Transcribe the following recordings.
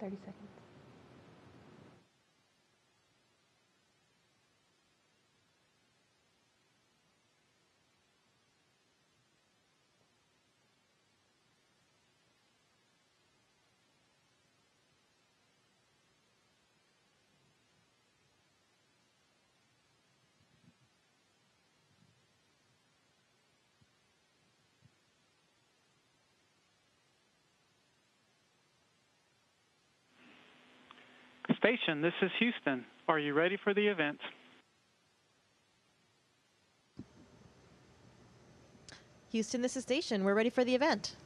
30 seconds. Station, this is Houston. Are you ready for the event? Houston, this is Station. We're ready for the event.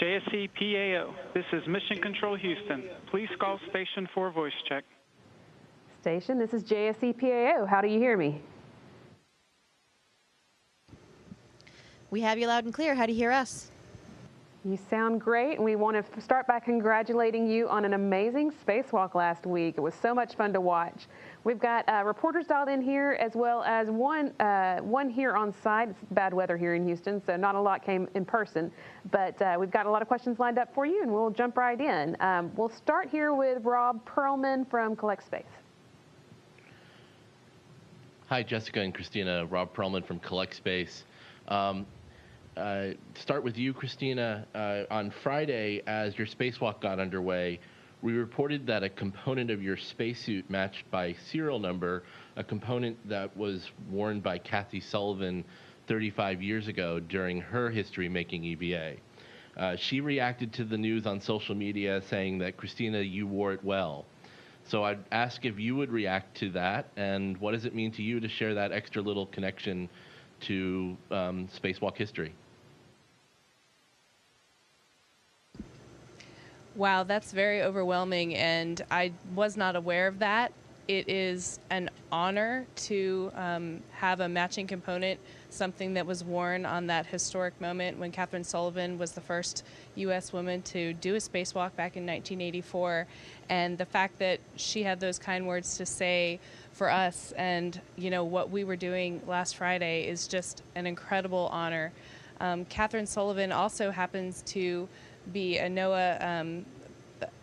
JSC PAO, this is Mission Control Houston. Please call station for voice check. Station, this is JSC PAO. How do you hear me? We have you loud and clear. How do you hear us? You sound great, and we want to start by congratulating you on an amazing spacewalk last week. It was so much fun to watch. We've got reporters dialed in here, as well as one here on site. It's bad weather here in Houston, so not a lot came in person, but we've got a lot of questions lined up for you, and we'll jump right in. We'll start here with Rob Perlman from Collect Space. Hi, Jessica and Christina. Rob Perlman from Collect Space. Start with you, Christina. On Friday, as your spacewalk got underway, we reported that a component of your spacesuit matched by serial number, a component that was worn by Kathy Sullivan 35 years ago during her history-making EVA. She reacted to the news on social media saying that, Christina, you wore it well. So I'd ask if you would react to that, and what does it mean to you to share that extra little connection to spacewalk history? Wow, that's very overwhelming, and I was not aware of that. It is an honor to have a matching component, something that was worn on that historic moment when Kathryn Sullivan was the first U.S. woman to do a spacewalk back in 1984. And the fact that she had those kind words to say for us and, you know, what we were doing last Friday is just an incredible honor. Kathryn Sullivan also happens to be a NOAA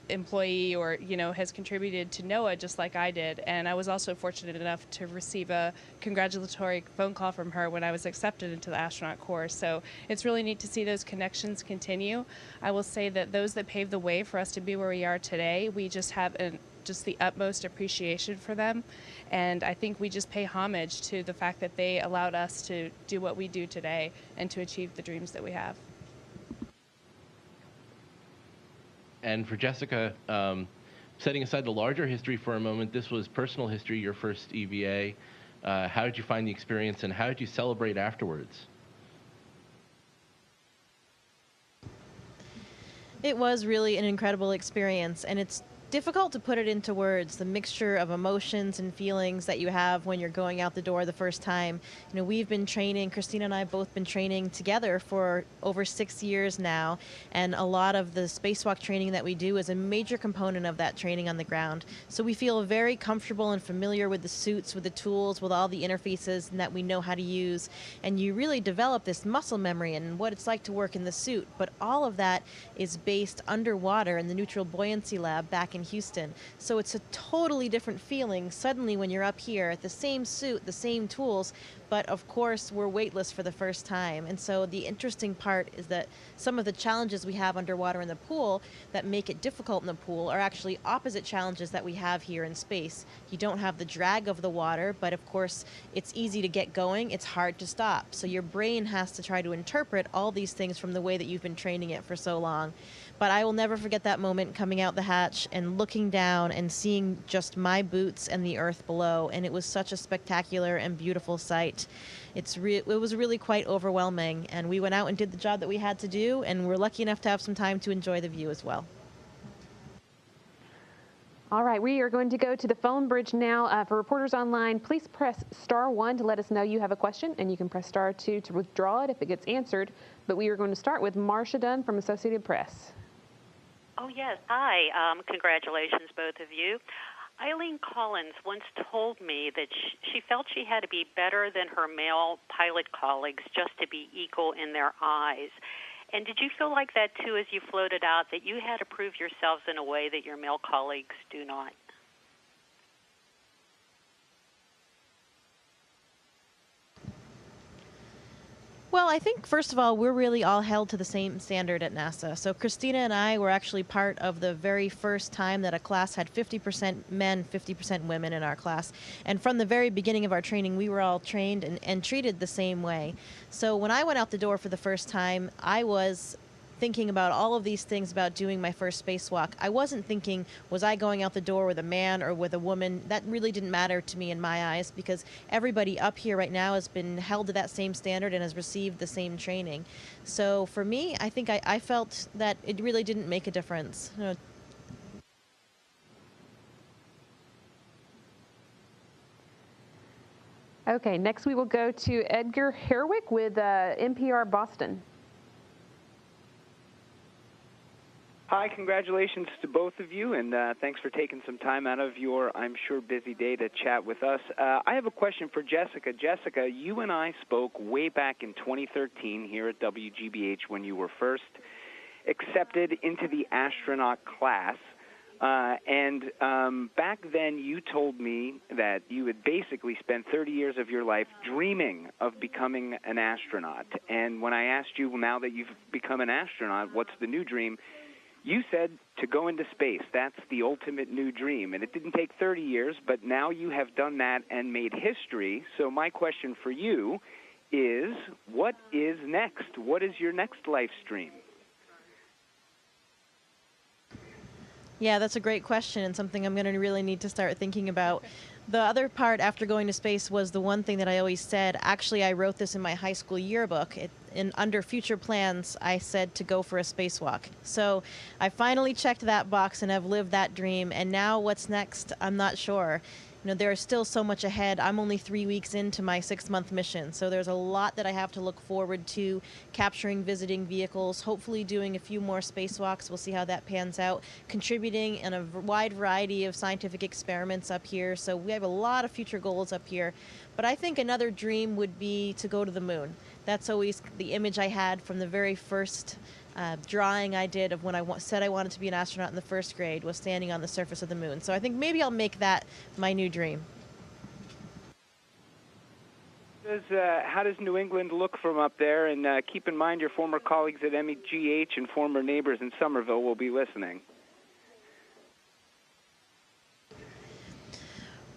employee, or, you know, has contributed to NOAA just like I did. And I was also fortunate enough to receive a congratulatory phone call from her when I was accepted into the astronaut corps. So it's really neat to see those connections continue. I will say that those that paved the way for us to be where we are today, we just have just the utmost appreciation for them. And I think we just pay homage to the fact that they allowed us to do what we do today and to achieve the dreams that we have. And for Jessica, setting aside the larger history for a moment, this was personal history, your first EVA. How did you find the experience, and how did you celebrate afterwards? It was really an incredible experience, and it's difficult to put it into words, the mixture of emotions and feelings that you have when you're going out the door the first time. You know, we've been training, Christina and I have both been training together for over 6 years now, and a lot of the spacewalk training that we do is a major component of that training on the ground. So we feel very comfortable and familiar with the suits, with the tools, with all the interfaces that we know how to use, and you really develop this muscle memory and what it's like to work in the suit. But all of that is based underwater in the neutral buoyancy lab back in Houston. So it's a totally different feeling suddenly when you're up here, the same suit, the same tools, but of course we're weightless for the first time. And so the interesting part is that some of the challenges we have underwater in the pool that make it difficult in the pool are actually opposite challenges that we have here in space. You don't have the drag of the water, but of course it's easy to get going, it's hard to stop. So your brain has to try to interpret all these things from the way that you've been training it for so long. But I will never forget that moment coming out the hatch and looking down and seeing just my boots and the earth below. And it was such a spectacular and beautiful sight. It was really quite overwhelming. And we went out and did the job that we had to do. And we're lucky enough to have some time to enjoy the view as well. All right, we are going to go to the phone bridge now. For reporters online, please press *1 to let us know you have a question, and you can press *2 to withdraw it if it gets answered. But we are going to start with Marcia Dunn from Associated Press. Oh, yes. Hi. Congratulations, both of you. Eileen Collins once told me that she felt she had to be better than her male pilot colleagues just to be equal in their eyes. And did you feel like that, too, as you floated out, that you had to prove yourselves in a way that your male colleagues do not? Well, I think, first of all, we're really all held to the same standard at NASA. So Christina and I were actually part of the very first time that a class had 50% men, 50% women in our class. And from the very beginning of our training, we were all trained and treated the same way. So when I went out the door for the first time, I was thinking about all of these things about doing my first spacewalk. I wasn't thinking, was I going out the door with a man or with a woman? That really didn't matter to me in my eyes, because everybody up here right now has been held to that same standard and has received the same training. So for me, I think I felt that it really didn't make a difference. Okay, next we will go to Edgar Herwick with NPR Boston. Hi, congratulations to both of you, and thanks for taking some time out of your, I'm sure, busy day to chat with us. I have a question for Jessica. Jessica, you and I spoke way back in 2013 here at WGBH when you were first accepted into the astronaut class. And back then you told me that you had basically spent 30 years of your life dreaming of becoming an astronaut. And when I asked you, well, now that you've become an astronaut, what's the new dream? You said to go into space. That's the ultimate new dream. And it didn't take 30 years, but now you have done that and made history. So my question for you is, what is next? What is your next life stream? Yeah, that's a great question, and something I'm going to really need to start thinking about. The other part after going to space was the one thing that I always said. Actually, I wrote this in my high school yearbook. Under future plans, I said to go for a spacewalk. So I finally checked that box and have lived that dream. And now what's next, I'm not sure. You know, there is still so much ahead. I'm only 3 weeks into my 6-month mission, so there's a lot that I have to look forward to, capturing visiting vehicles, hopefully doing a few more spacewalks. We'll see how that pans out, contributing in a wide variety of scientific experiments up here. So we have a lot of future goals up here. But I think another dream would be to go to the moon. That's always the image I had from the very first drawing I did of when I said I wanted to be an astronaut in the first grade, was standing on the surface of the moon. So I think maybe I'll make that my new dream. How does New England look from up there? And keep in mind your former colleagues at MEGH and former neighbors in Somerville will be listening.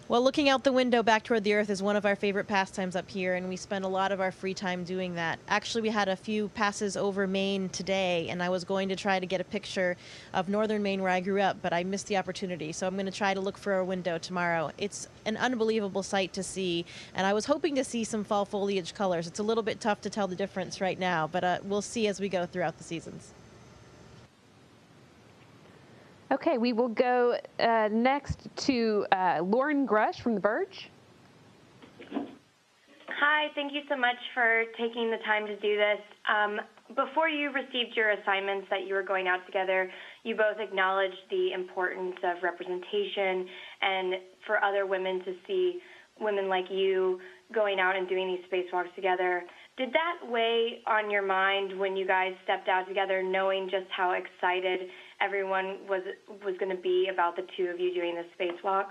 Well, looking out the window back toward the Earth is one of our favorite pastimes up here, and we spend a lot of our free time doing that. Actually, we had a few passes over Maine today, and I was going to try to get a picture of northern Maine where I grew up, but I missed the opportunity, so I'm going to try to look for a window tomorrow. It's an unbelievable sight to see, and I was hoping to see some fall foliage colors. It's a little bit tough to tell the difference right now, but we'll see as we go throughout the seasons. Okay, we will go next to Lauren Grush from The Verge. Hi, thank you so much for taking the time to do this. Before you received your assignments that you were going out together, you both acknowledged the importance of representation and for other women to see women like you going out and doing these spacewalks together. Did that weigh on your mind when you guys stepped out together, knowing just how excited everyone was going to be about the two of you doing the spacewalk?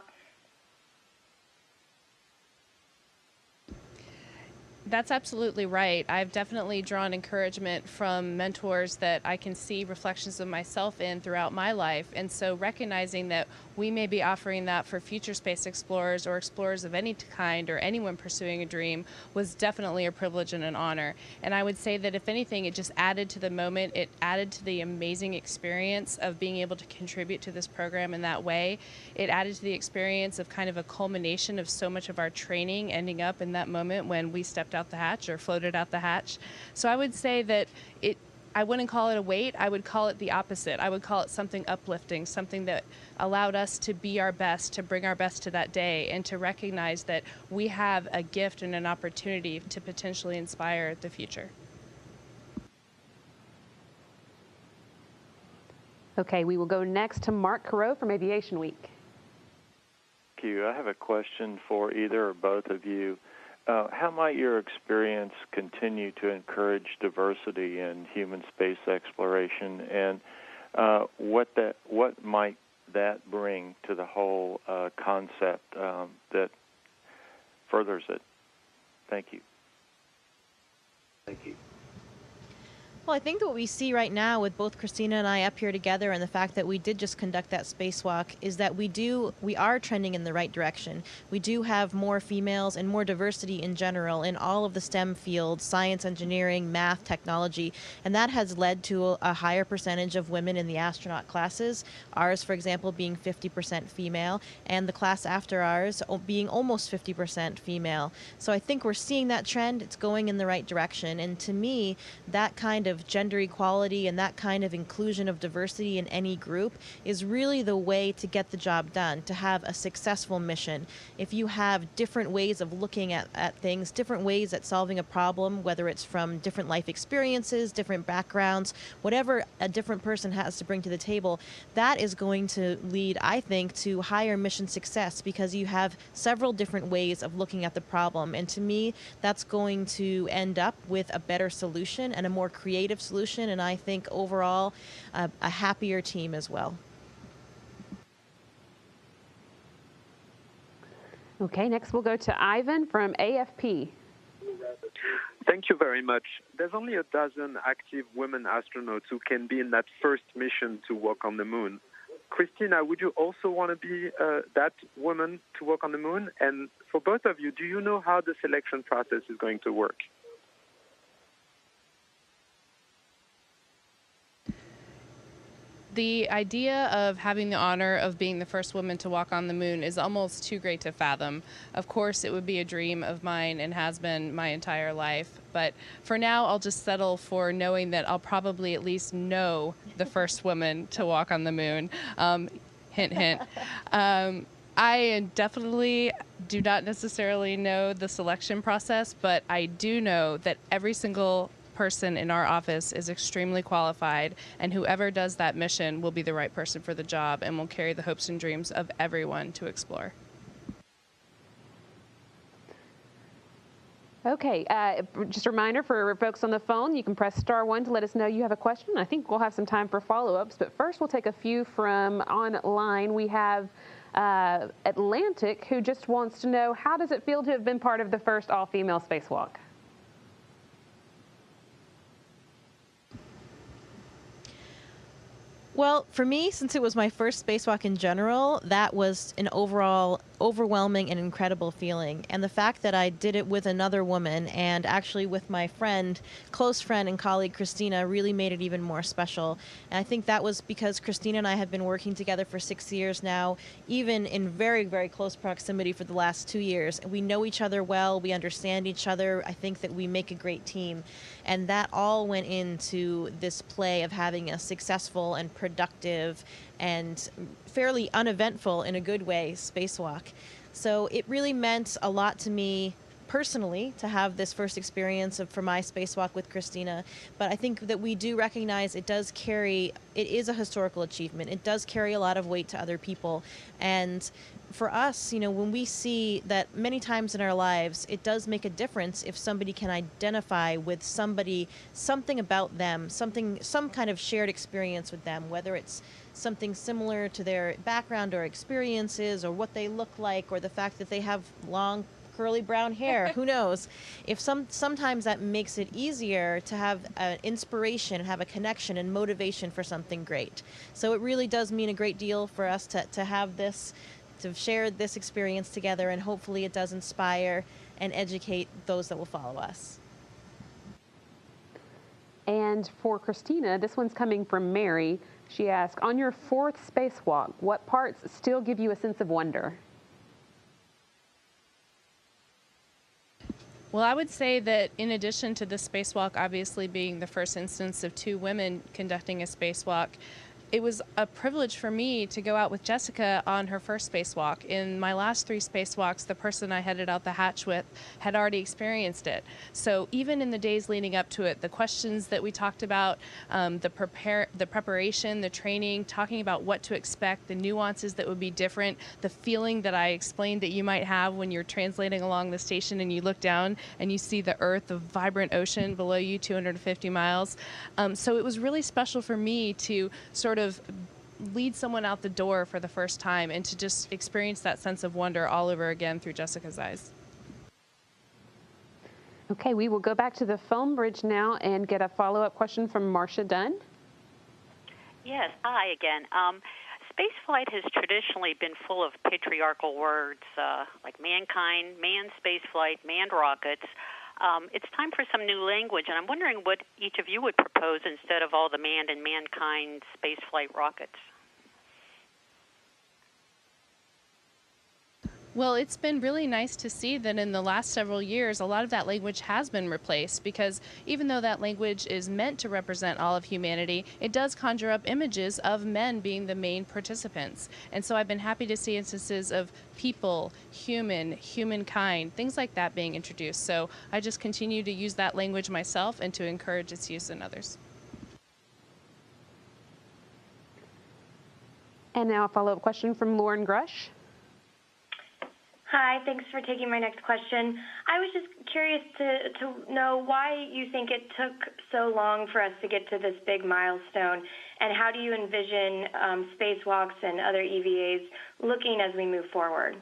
That's absolutely right. I've definitely drawn encouragement from mentors that I can see reflections of myself in throughout my life. And so recognizing that we may be offering that for future space explorers or explorers of any kind or anyone pursuing a dream was definitely a privilege and an honor. And I would say that if anything, it just added to the moment. It added to the amazing experience of being able to contribute to this program in that way. It added to the experience of kind of a culmination of so much of our training ending up in that moment when we stepped out the hatch or floated out the hatch. So I would say that I wouldn't call it a weight. I would call it the opposite. I would call it something uplifting, something that allowed us to be our best, to bring our best to that day, and to recognize that we have a gift and an opportunity to potentially inspire the future. Okay, we will go next to Mark Carreau from Aviation Week. Thank you. I have a question for either or both of you. how might your experience continue to encourage diversity in human space exploration, and what might that bring to the whole concept that furthers it? Thank you. Thank you. Well, I think that what we see right now with both Christina and I up here together, and the fact that we did just conduct that spacewalk, is that we are trending in the right direction. We do have more females and more diversity in general in all of the STEM fields, science, engineering, math, technology, and that has led to a higher percentage of women in the astronaut classes. Ours, for example, being 50% female, and the class after ours being almost 50% female. So I think we're seeing that trend. It's going in the right direction, and to me, that kind of gender equality and that kind of inclusion of diversity in any group is really the way to get the job done, to have a successful mission. If you have different ways of looking at things, different ways at solving a problem, whether it's from different life experiences, different backgrounds, whatever a different person has to bring to the table, that is going to lead, I think, to higher mission success, because you have several different ways of looking at the problem. And to me, that's going to end up with a better solution and a more creative solution, and I think overall a happier team as well. Okay, next we'll go to Ivan from AFP. Thank you very much. There's only a dozen active women astronauts who can be in that first mission to walk on the moon. Christina, would you also want to be that woman to walk on the moon? And for both of you, do you know how the selection process is going to work? The idea of having the honor of being the first woman to walk on the moon is almost too great to fathom. Of course, it would be a dream of mine and has been my entire life. But for now, I'll just settle for knowing that I'll probably at least know the first woman to walk on the moon. Hint, hint. I definitely do not necessarily know the selection process, but I do know that every single person in our office is extremely qualified, and whoever does that mission will be the right person for the job and will carry the hopes and dreams of everyone to explore. Okay, just a reminder for folks on the phone, you can press *1 to let us know you have a question. I think we'll have some time for follow-ups, but first we'll take a few from online. We have Atlantic, who just wants to know, how does it feel to have been part of the first all-female spacewalk? Well, for me, since it was my first spacewalk in general, that was an overall overwhelming and incredible feeling. And the fact that I did it with another woman, and actually with my friend, close friend and colleague Christina, really made it even more special. And I think that was because Christina and I have been working together for 6 years now, even in very, very close proximity for the last 2 years. We know each other well, we understand each other. I think that we make a great team. And that all went into this play of having a successful and productive and fairly uneventful, in a good way, spacewalk. So it really meant a lot to me personally to have this first experience for my spacewalk with Christina. But I think that we do recognize it is a historical achievement. It does carry a lot of weight to other people. And for us, when we see that many times in our lives, it does make a difference if somebody can identify with somebody, something about them, some kind of shared experience with them, whether it's something similar to their background or experiences, or what they look like, or the fact that they have long curly brown hair. Who knows? If sometimes that makes it easier to have an inspiration, have a connection and motivation for something great. So it really does mean a great deal for us to have this, to share this experience together, and hopefully it does inspire and educate those that will follow us. And for Christina, this one's coming from Mary. She asked, on your 4th spacewalk, what parts still give you a sense of wonder? Well, I would say that in addition to this spacewalk obviously being the first instance of 2 women conducting a spacewalk, it was a privilege for me to go out with Jessica on her first spacewalk. In my last 3 spacewalks, the person I headed out the hatch with had already experienced it. So even in the days leading up to it, the questions that we talked about, the preparation, the training, talking about what to expect, the nuances that would be different, the feeling that I explained that you might have when you're translating along the station and you look down and you see the Earth, the vibrant ocean below you, 250 miles. So it was really special for me to sort of lead someone out the door for the first time and to just experience that sense of wonder all over again through Jessica's eyes. Okay, we will go back to the phone bridge now and get a follow-up question from Marcia Dunn. Yes, hi again. Spaceflight has traditionally been full of patriarchal words like mankind, manned spaceflight, manned rockets. It's time for some new language, and I'm wondering what each of you would propose instead of all the manned and mankind spaceflight rockets. Well, it's been really nice to see that in the last several years, a lot of that language has been replaced, because even though that language is meant to represent all of humanity, it does conjure up images of men being the main participants. And so I've been happy to see instances of people, humankind, things like that being introduced. So I just continue to use that language myself and to encourage its use in others. And now a follow-up question from Lauren Grush. Hi, thanks for taking my next question. I was just curious to know why you think it took so long for us to get to this big milestone, and how do you envision spacewalks and other EVAs looking as we move forward?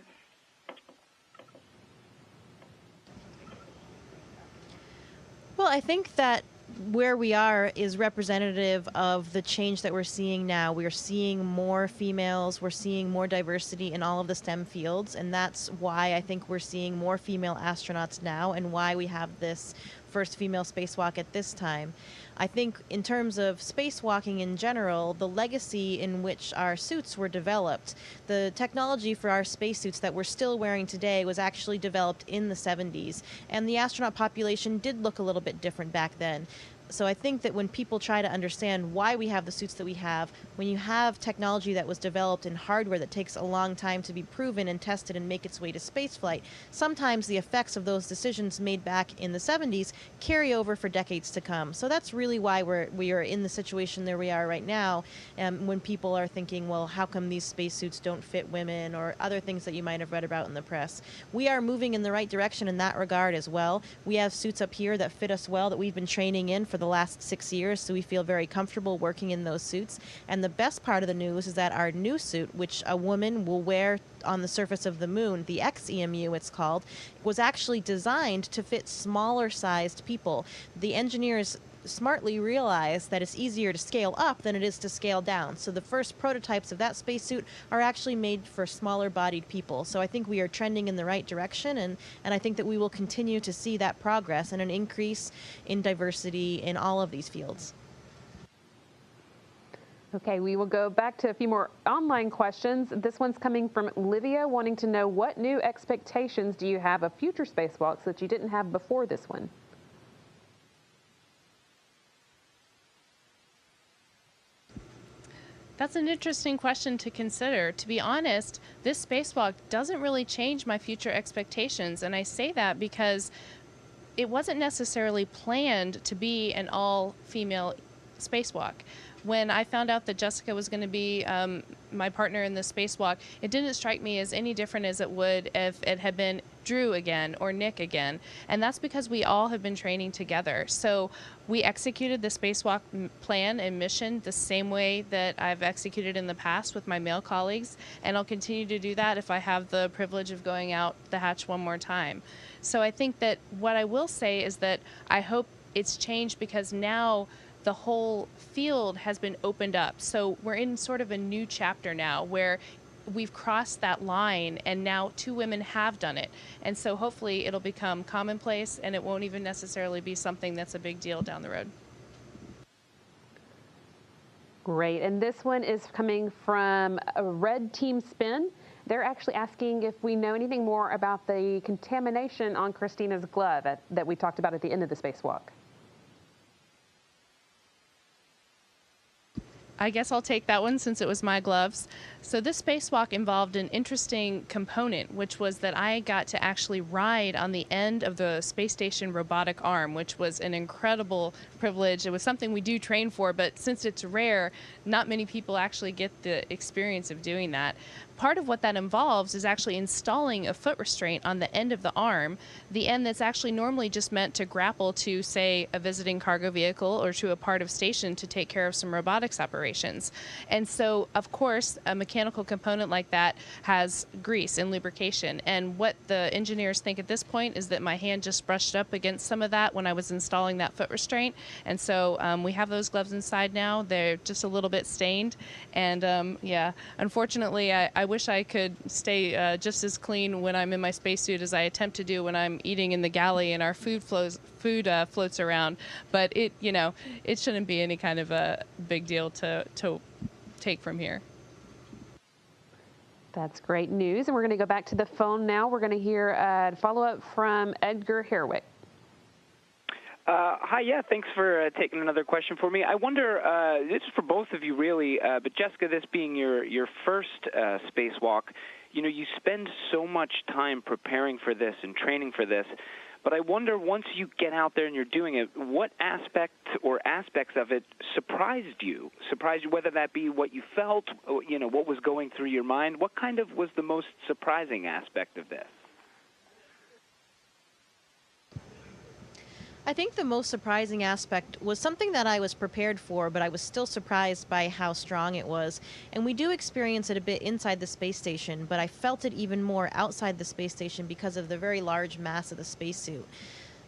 Well, I think that where we are is representative of the change that we're seeing now. We are seeing more females, we're seeing more diversity in all of the STEM fields, and that's why I think we're seeing more female astronauts now and why we have this first female spacewalk at this time. I think in terms of spacewalking in general, the legacy in which our suits were developed, the technology for our spacesuits that we're still wearing today was actually developed in the 70s, and the astronaut population did look a little bit different back then. So I think that when people try to understand why we have the suits that we have, when you have technology that was developed in hardware that takes a long time to be proven and tested and make its way to spaceflight, sometimes the effects of those decisions made back in the 70s carry over for decades to come. So that's really why we are in the situation that we are right now, when people are thinking, well, how come these spacesuits don't fit women, or other things that you might have read about in the press. We are moving in the right direction in that regard as well. We have suits up here that fit us well that we've been training in for the last 6 years, so we feel very comfortable working in those suits. And the best part of the news is that our new suit, which a woman will wear on the surface of the moon, the XEMU it's called, was actually designed to fit smaller sized people. The engineers smartly realized that it's easier to scale up than it is to scale down. So the first prototypes of that spacesuit are actually made for smaller bodied people. So I think we are trending in the right direction, and I think that we will continue to see that progress and an increase in diversity in all of these fields. Okay, we will go back to a few more online questions. This one's coming from Livia, wanting to know, what new expectations do you have of future spacewalks that you didn't have before this one? That's an interesting question to consider. To be honest, this spacewalk doesn't really change my future expectations, and I say that because it wasn't necessarily planned to be an all-female spacewalk. When I found out that Jessica was going to be my partner in the spacewalk, it didn't strike me as any different as it would if it had been Drew again or Nick again. And that's because we all have been training together. So we executed the spacewalk plan and mission the same way that I've executed in the past with my male colleagues, and I'll continue to do that if I have the privilege of going out the hatch one more time. So I think that what I will say is that I hope it's changed because now the whole field has been opened up. So we're in sort of a new chapter now where we've crossed that line, and now 2 women have done it. And so hopefully it'll become commonplace, and it won't even necessarily be something that's a big deal down the road. Great. And this one is coming from a Red Team Spin. They're actually asking if we know anything more about the contamination on Christina's glove that we talked about at the end of the spacewalk. I guess I'll take that one since it was my gloves. So this spacewalk involved an interesting component, which was that I got to actually ride on the end of the space station robotic arm, which was an incredible privilege. It was something we do train for, but since it's rare, not many people actually get the experience of doing that. Part of what that involves is actually installing a foot restraint on the end of the arm, the end that's actually normally just meant to grapple to, say, a visiting cargo vehicle or to a part of station to take care of some robotics operations. And so, of course, a mechanical component like that has grease and lubrication. And what the engineers think at this point is that my hand just brushed up against some of that when I was installing that foot restraint. And so we have those gloves inside now. They're just a little bit stained. And yeah, unfortunately, I wish I could stay just as clean when I'm in my spacesuit as I attempt to do when I'm eating in the galley and our food floats around. But it shouldn't be any kind of a big deal to take from here. That's great news. And we're going to go back to the phone now. We're going to hear a follow-up from Edgar Herwick. Hi, yeah, thanks for taking another question for me. I wonder, this is for both of you really, but Jessica, this being your first spacewalk, you spend so much time preparing for this and training for this, but I wonder once you get out there and you're doing it, what aspect or aspects of it surprised you, whether that be what you felt, what was going through your mind? What kind of was the most surprising aspect of this? I think the most surprising aspect was something that I was prepared for, but I was still surprised by how strong it was. And we do experience it a bit inside the space station, but I felt it even more outside the space station because of the very large mass of the spacesuit.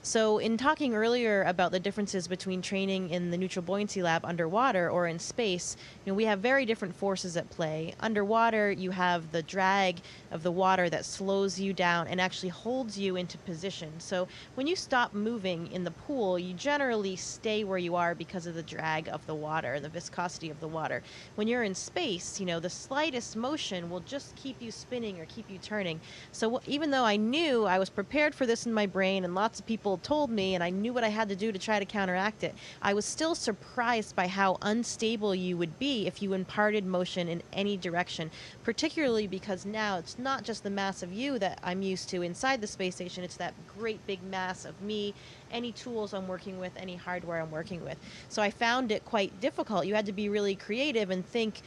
So in talking earlier about the differences between training in the neutral buoyancy lab underwater or in space, we have very different forces at play. Underwater, you have the drag of the water that slows you down and actually holds you into position. So when you stop moving in the pool, you generally stay where you are because of the drag of the water and the viscosity of the water. When you're in space, the slightest motion will just keep you spinning or keep you turning. So even though I knew I was prepared for this in my brain and lots of people told me and I knew what I had to do to try to counteract it, I was still surprised by how unstable you would be if you imparted motion in any direction, particularly because now it's not just the mass of you that I'm used to inside the space station, it's that great big mass of me, any tools I'm working with, any hardware I'm working with. So I found it quite difficult. You had to be really creative and think,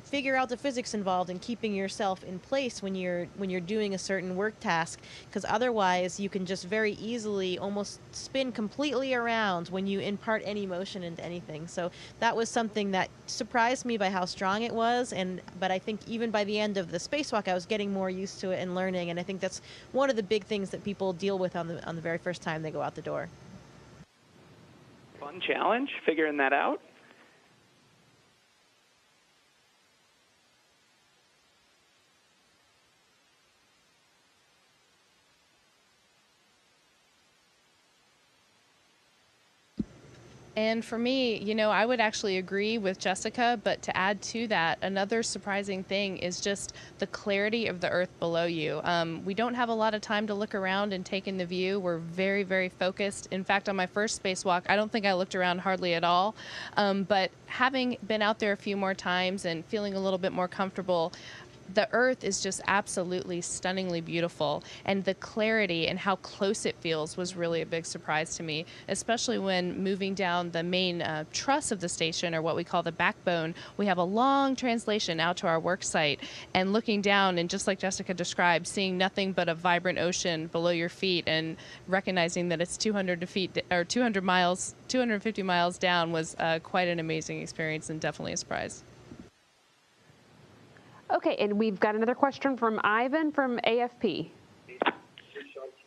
figure out the physics involved in keeping yourself in place when you're doing a certain work task, because otherwise you can just very easily almost spin completely around when you impart any motion into anything. So that was something that surprised me by how strong it was, but I think even by the end of the spacewalk I was getting more used to it and learning, and I think that's one of the big things that people deal with on the very first time they go out the door. Fun challenge, figuring that out. And for me, I would actually agree with Jessica, but to add to that, another surprising thing is just the clarity of the Earth below you. We don't have a lot of time to look around and take in the view. We're very, very focused. In fact, on my first spacewalk, I don't think I looked around hardly at all. But having been out there a few more times and feeling a little bit more comfortable, the Earth is just absolutely stunningly beautiful, and the clarity and how close it feels was really a big surprise to me, especially when moving down the main truss of the station, or what we call the backbone. We have a long translation out to our work site, and looking down and, just like Jessica described, seeing nothing but a vibrant ocean below your feet and recognizing that it's 250 miles down was quite an amazing experience and definitely a surprise. Okay, and we've got another question from Ivan from AFP.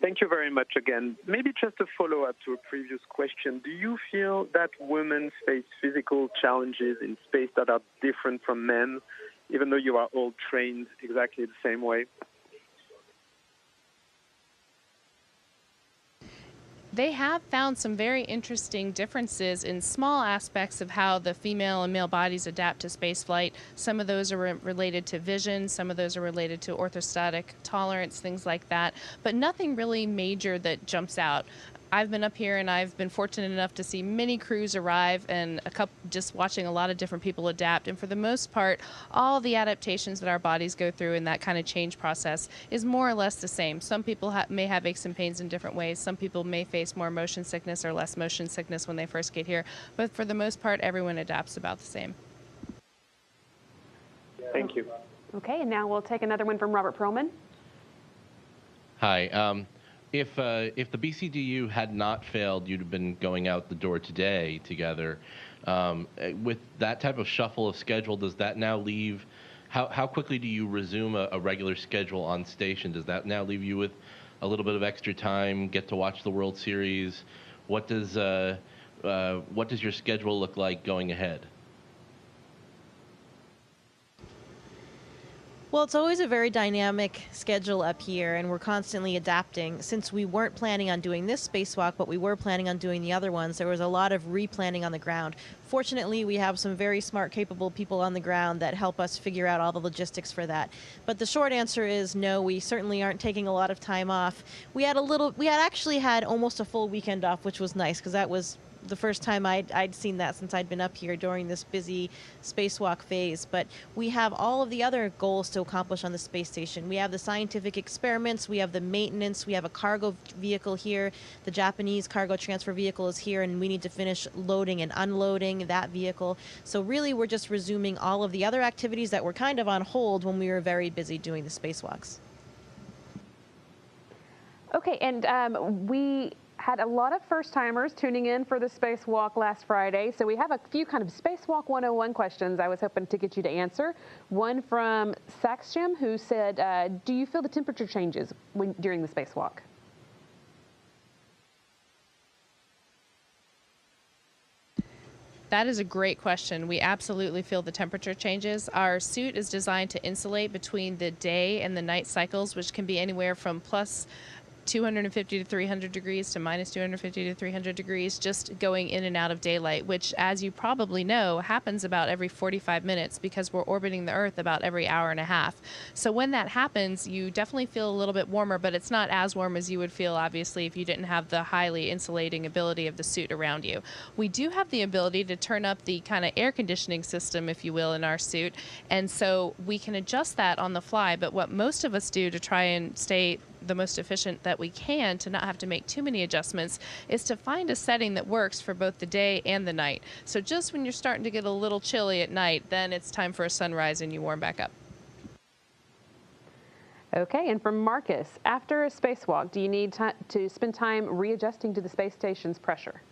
Thank you very much again. Maybe just a follow-up to a previous question. Do you feel that women face physical challenges in space that are different from men, even though you are all trained exactly the same way? They have found some very interesting differences in small aspects of how the female and male bodies adapt to spaceflight. Some of those are related to vision, some of those are related to orthostatic tolerance, things like that, but nothing really major that jumps out. I've been up here and I've been fortunate enough to see many crews arrive and just watching a lot of different people adapt. And for the most part, all the adaptations that our bodies go through in that kind of change process is more or less the same. Some people may have aches and pains in different ways. Some people may face more motion sickness or less motion sickness when they first get here. But for the most part, everyone adapts about the same. Thank you. Okay, and now we'll take another one from Robert Perlman. Hi. If the BCDU had not failed, you'd have been going out the door today together. With that type of shuffle of schedule, does that now leave? How quickly do you resume a regular schedule on station? Does that now leave you with a little bit of extra time, get to watch the World Series? What does your schedule look like going ahead? Well, it's always a very dynamic schedule up here, and we're constantly adapting. Since we weren't planning on doing this spacewalk, but we were planning on doing the other ones, there was a lot of replanning on the ground. Fortunately, we have some very smart, capable people on the ground that help us figure out all the logistics for that. But the short answer is no, we certainly aren't taking a lot of time off. We had actually had almost a full weekend off, which was nice, because that was the first time I'd seen that since I'd been up here during this busy spacewalk phase. But we have all of the other goals to accomplish on the space station. We have the scientific experiments, we have the maintenance, we have a cargo vehicle here. The Japanese cargo transfer vehicle is here, and we need to finish loading and unloading that vehicle. So really, we're just resuming all of the other activities that were kind of on hold when we were very busy doing the spacewalks. Okay, and we had a lot of first-timers tuning in for the spacewalk last Friday, so we have a few kind of Spacewalk 101 questions I was hoping to get you to answer. One from Saxjam, who said, do you feel the temperature changes during the spacewalk? That is a great question. We absolutely feel the temperature changes. Our suit is designed to insulate between the day and the night cycles, which can be anywhere from plus 250 to 300 degrees to minus 250 to 300 degrees just going in and out of daylight, which, as you probably know, happens about every 45 minutes because we're orbiting the Earth about every hour and a half. So when that happens, you definitely feel a little bit warmer, but it's not as warm as you would feel, obviously, if you didn't have the highly insulating ability of the suit around you. We do have the ability to turn up the kind of air conditioning system, if you will, in our suit, and so we can adjust that on the fly, but what most of us do to try and stay the most efficient that we can to not have to make too many adjustments is to find a setting that works for both the day and the night. So just when you're starting to get a little chilly at night, then it's time for a sunrise and you warm back up. Okay, and from Marcus, after a spacewalk, do you need to spend time readjusting to the space station's pressure?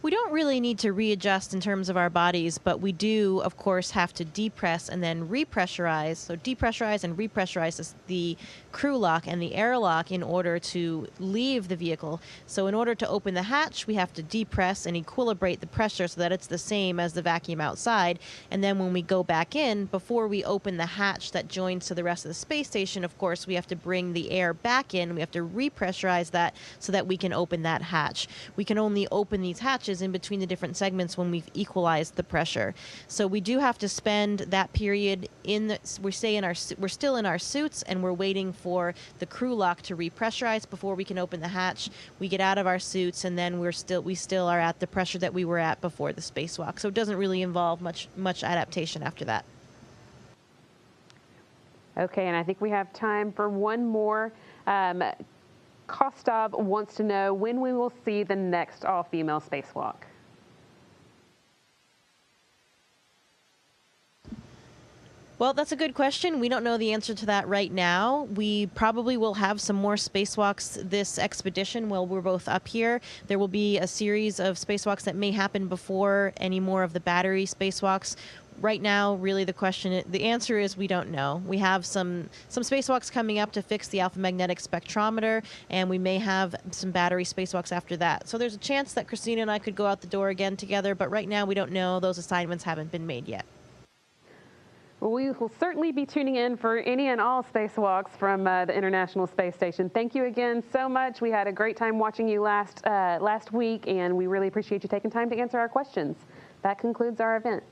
We don't really need to readjust in terms of our bodies, but we do, of course, have to depress and then repressurize. So depressurize and repressurize the crew lock and the airlock in order to leave the vehicle. So in order to open the hatch, we have to depress and equilibrate the pressure so that it's the same as the vacuum outside. And then when we go back in, before we open the hatch that joins to the rest of the space station, of course, we have to bring the air back in. We have to repressurize that so that we can open that hatch. We can only open these hatches in between the different segments when we've equalized the pressure. So we do have to spend that period we're still in our suits, and we're waiting for the crew lock to repressurize before we can open the hatch. We get out of our suits, and then we still are at the pressure that we were at before the spacewalk. So it doesn't really involve much adaptation after that. Okay, and I think we have time for one more. Kostov wants to know when we will see the next all-female spacewalk. Well, that's a good question. We don't know the answer to that right now. We probably will have some more spacewalks this expedition while we're both up here. There will be a series of spacewalks that may happen before any more of the battery spacewalks. Right now, really, the answer is we don't know. We have some spacewalks coming up to fix the alpha magnetic spectrometer, and we may have some battery spacewalks after that. So there's a chance that Christina and I could go out the door again together, but right now we don't know. Those assignments haven't been made yet. Well, we will certainly be tuning in for any and all spacewalks from the International Space Station. Thank you again so much. We had a great time watching you last week, and we really appreciate you taking time to answer our questions. That concludes our event.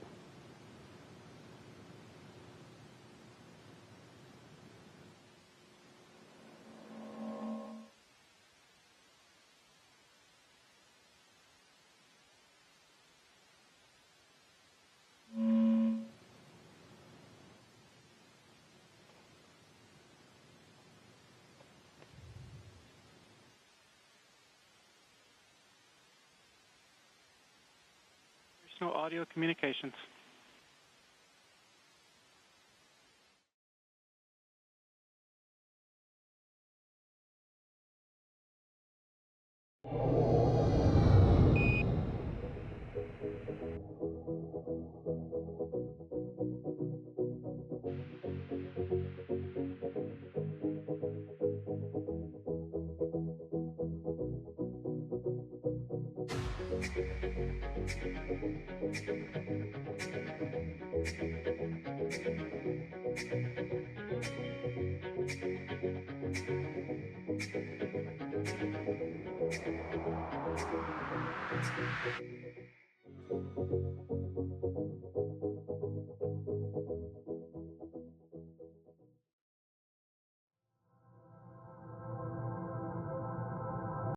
International Audio Communications.